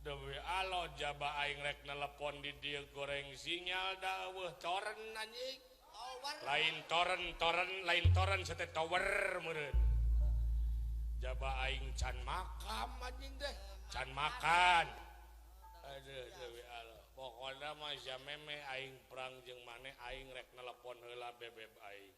Dewi alo jaba aing rek nelepon di dia goreng sinyal daweuh toren anjing. Lain toren sete tower meureun. Jaba aing can makam anjing teh. Can makan. Aduh Dewi alo. Pokona mah jameme aing perang jeung maneh aing rek nelepon heula bebeb aing.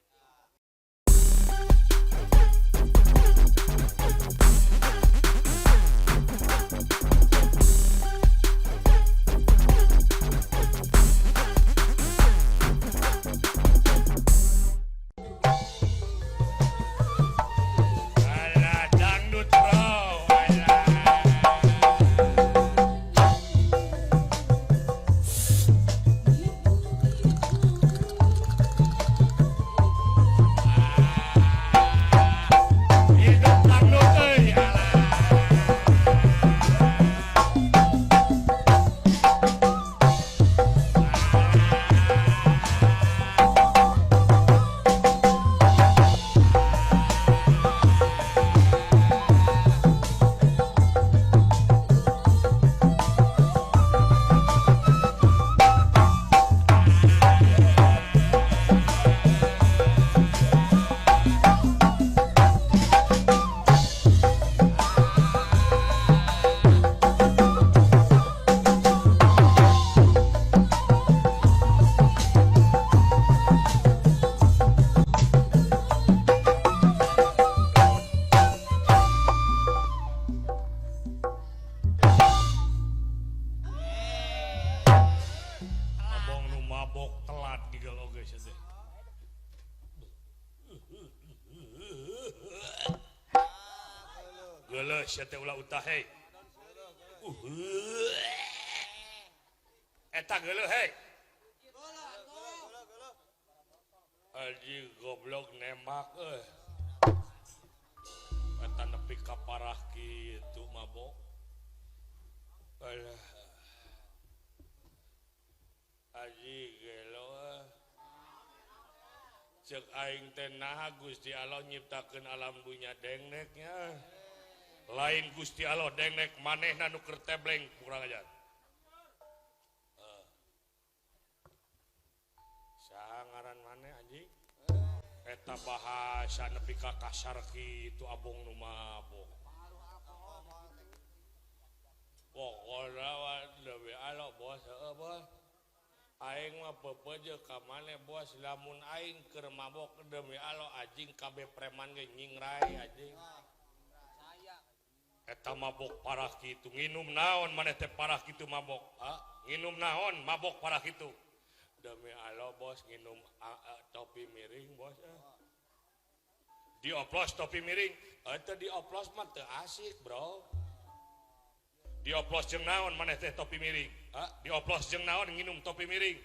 Siete ulah utah hei. Eta geuleuh hei. Aji goblok nembak euy. Eta nepi ka parah kitu mabok. Alah. Aji gelo. Ceuk aing teh naha Gusti Allah nyiptakeun alam dunya dengneknya. Lain Gusti Allah dengnek manehna nu keur tebleng kurang ajar. Saha ngaran maneh anjing? Eta bahasa nepi ka kasar kitu abong nu mabok. Pokona mah Dewi Allah bos heueuh bos. Aing mah peupeujeuh ka maneh bos lamun aing keur mabok demi Allah anjing kabeh preman ge nyingrai anjing. Eta mabok parah kitu nginum naon maneh teh parah kitu mabok nginum naon mabok parah kitu demi Allah bos nginum topi miring bos dioplos topi miring eta dioplos mah teu asik bro dioplos jeung naon maneh teh topi miring dioplos jeung naon nginum topi miring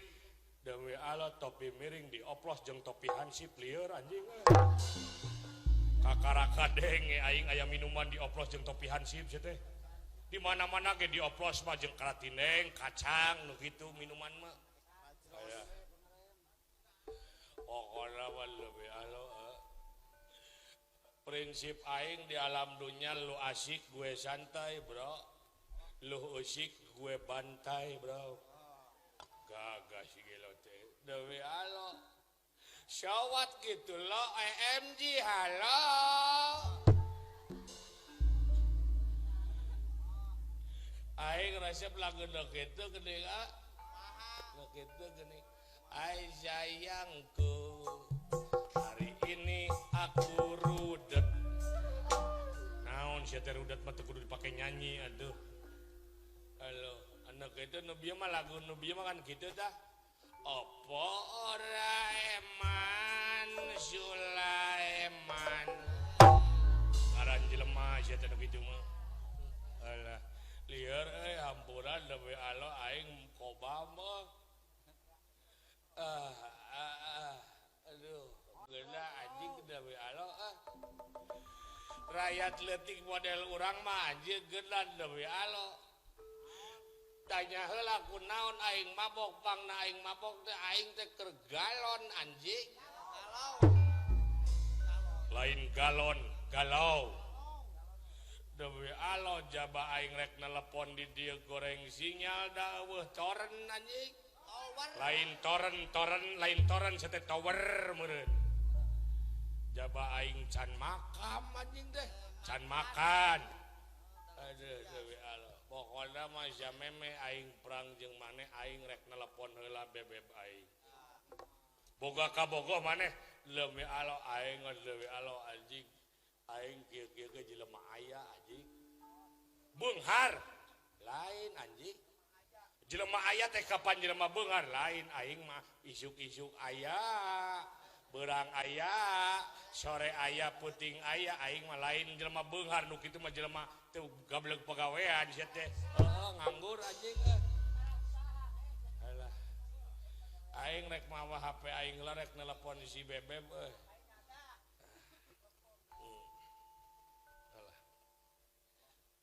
demi Allah topi miring dioplos jeung topi hansip lieur anjing Kakaraka deng aing aya minuman dioplos jeung topi hansip teh. Di mana-mana ge dioplos mah jeung karatineng, kacang nu kitu minuman mah. Aya. Pokona mah leuwih alo. Prinsip aing di alam dunya lu asik gue santai, bro. Lu usik gue bantai, bro. Gagah si gelo teh. Leuwih alo. Syawat gitu lo EMG halo aing resep lagu dok itu gede gak dok itu gini ai sayangku hari ini aku rudet naon sia teh rudet mah teu kudu dipake nyanyi aduh halo anak itu nubieu mah lagu nubieu mah kan kitu tah opo ora eman Sulaiman ngaran jelema sia teh kitu mah alah lieur hampuran deui Allah aing koba mah aduh geuna anjing deui Allah rakyat leutik model urang mah anjing geuna deui Allah tanya heula kunaon aing mabok pangna aing mabok teh aing teh keur galon anjing lain galon galau dewe alo jaba aing rek nelepon di dia goreng sinyal da weuh toren anjing lain toren sete tower meureun jaba aing can makam anjing teh can makan aduh dewe alo pokona mah jameme aing perang jeung maneh aing rek nelepon heula bebeb aing boga ka bogoh maneh leume alo aing dewe alo anjing aing kieu-kieu ge jelema aya anjing beunghar lain anjing jelema aya teh kapan jelema beunghar lain aing mah isuk-isuk aya beurang aya sore aya puting aya aing mah lain jelema beunghar nu kitu mah jelema teu gableg pagawean sia teh nganggur anjing alah aing rek mawa HP aing lah rek nelepon si bebeb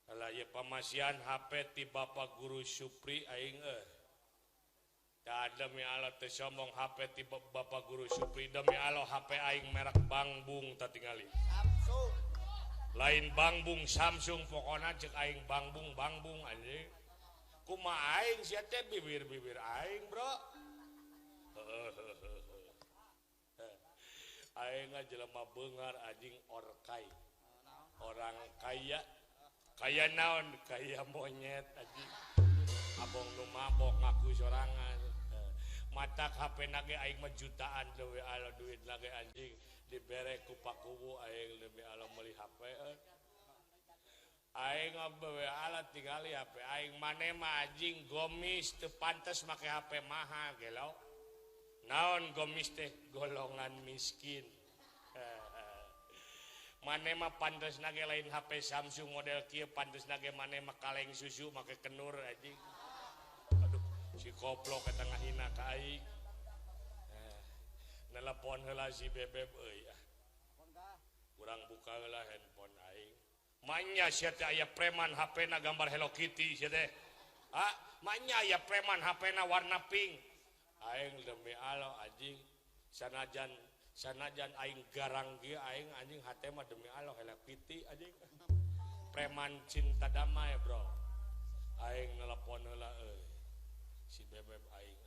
Alah ya pamasian HP ti Bapak Guru Supri aing da demi Allah teh sombong HP ti Bapak Guru Supri demi Allah HP aing merek Bangbung tatingali Samsung lain Bangbung Samsung pokona cek aing Bangbung anjing kumaha aing sia teh bibir aing bro aing jelema beunghar anjing orkai orang kaya kaya naon kaya monyet anjing abong nu mabok ngaku sorangan matak HP nage aing mah jutaan dewe alo duit nage anjing dibere ku pakuwu aing dewe alo meuli HP aing bewe ala tingali HP aing maneh mah anjing gomis teu pantes make HP mahal gelo naon gomis teh golongan miskin maneh mah pantes nage lain HP Samsung model kieu pantes nage maneh mah kaleng susu make kenur anjing aduh si koplok eta ngahina ka aing nelepon heula si bebeb euy urang buka heula handphone aing manya sia teh aya preman HP-na gambar Hello Kitty sia teh manya aya preman HP-na warna pink aing demi Allah anjing sanajan aing garang ge aing anjing hate mah demi Allah Hello Kitty anjing preman cinta damai bro aing nelepon heula si bebeb aing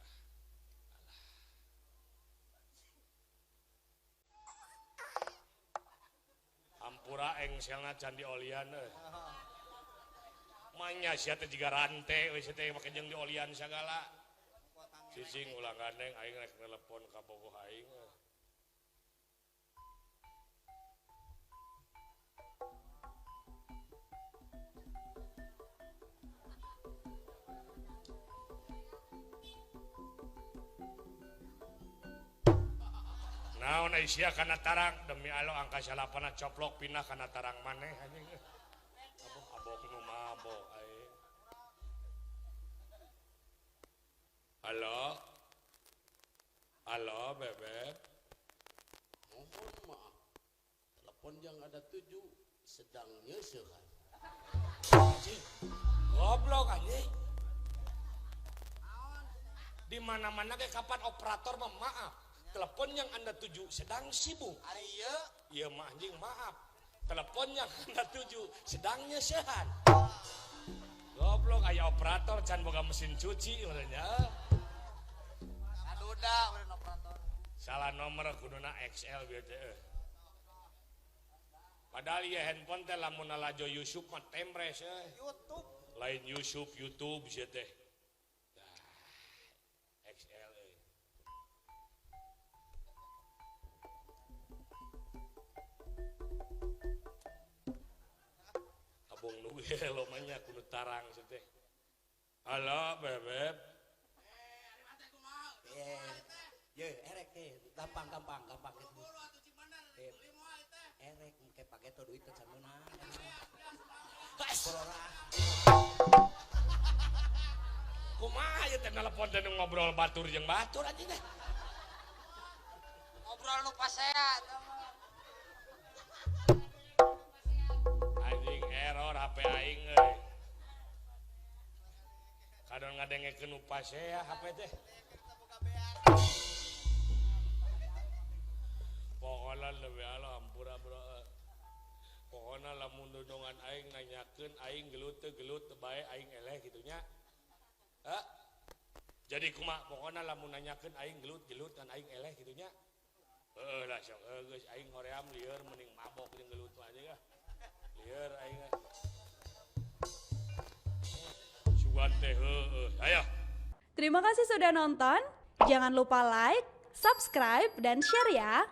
ampura engselna can diolian manya sia teh jiga rante we sia teh make jeung diolian sagala cicing ulah gandeng aing rek nelepon ka bogoh aing naon Aisyah kana tarang demi Allah angka salapana coplok pindah kana tarang maneh anjing abok nu mabok aing halo bebek mohon maaf telepon yang ada 7 sedang nyeusehan anjing goblok anjing di mana-mana ge kapan operator mah maaf telepon yang Anda tuju sedang sibuk. Iya mah anjing maaf. Telepon yang Anda tuju sedang nyesehan. Goblok aya operator can boga mesin cuci urangnya. Aduda urang operator. Salah nomor kuduna XL bieu teh. Padahal ieu handphone teh lamun lajo Yusuf mah tembres YouTube. Lain YouTube sia teh. Abong nu gelo manya kudu tarang teh. Halo bebeb. Ye erek teh gampang gitu. Erek engke pake to duit teh sameuna. Kumaha ieu teh nelpon teh ngobrol batur jeung batur anjing teh. Ngobrol nu pasea anjing error HP aing euy. Kadang ngadengekeun nu pasea HP teh. Pokoknya lebih ala ampura bro. Pokoknya pokoknya lamun dudungan aing nanyakeun aing gelut teu bae aing eleh gitunya. Jadi kumaha pokoknya lamun nanyakeun aing gelut kan aing eleh gitunya. Lah sok geus aing hoream lieur mending mabok jeung gelut aja ya. Lieur aing. Sugan teh aya. Terima kasih sudah nonton. Jangan lupa like, subscribe, dan share ya.